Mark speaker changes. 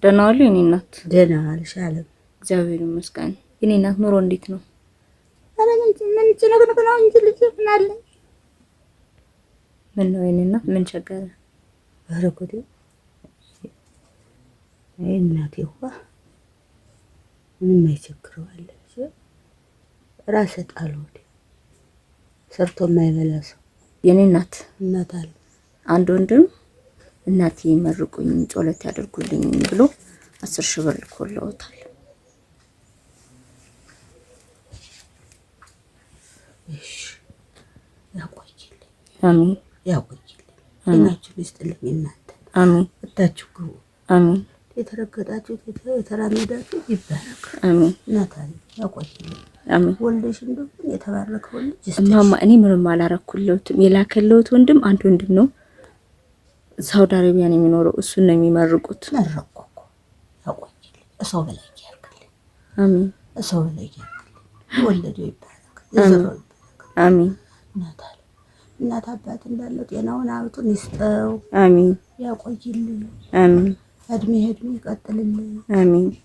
Speaker 1: ደህና ዋሉ የኔ እናት?
Speaker 2: ደህና ዋልሽ አለም?
Speaker 1: እግዚአብሔር ይመስገን። የኔ እናት ኑሮ እንዴት ነው?
Speaker 2: አረ ምን ጭንቅንቅ ነው እንጂ ልጅ ምን አለ?
Speaker 1: ምን ነው የኔ እናት ምን ቸገረ?
Speaker 2: ኧረ ጉዴ! አይ እናቴዋ ምንም አይቸግረው አለ ራስ ጣሉ ሰርቶ የማይበላ ሰው።
Speaker 1: የኔ እናት
Speaker 2: አለ
Speaker 1: አንድ ወንድም እናቴ ይመርቁኝ ጸሎት ያደርጉልኝ ብሎ 10,000 ብር ልኮልዎታል።
Speaker 2: እሺ ያቆይልኝ።
Speaker 1: አሜን።
Speaker 2: ያቆይልኝ። ጤናችሁን ይስጥልኝ እናንተ።
Speaker 1: አሜን።
Speaker 2: እታችሁ ግቡ።
Speaker 1: አሜን።
Speaker 2: የተረገጣችሁ የተራመዳችሁ ይባረክ።
Speaker 1: አሜን።
Speaker 2: እናታን ያቆይልኝ።
Speaker 1: አሜን።
Speaker 2: ወልደሽ እንደው የተባረከው ልጅ
Speaker 1: እማማ እኔ ምንም አላረኩልዎትም። የላከልዎት ወንድም አንድ ወንድም ነው ሳውዲ አረቢያ ነው የሚኖረው። እሱን ነው የሚመርቁት።
Speaker 2: መረቁ ያቆይልኝ። እሰው በላይ ያርግልኝ።
Speaker 1: አሜን።
Speaker 2: እሰው በላይ ያርግልኝ። ወለደው ይባረክ። ዘዘረው ይባረክ።
Speaker 1: አሜን።
Speaker 2: እናት አባት እንዳለው ጤናውን ሀብቱን ይስጠው።
Speaker 1: አሜን።
Speaker 2: ያቆይልኝ።
Speaker 1: አሜን።
Speaker 2: እድሜ ይቀጥልልኝ።
Speaker 1: አሜን።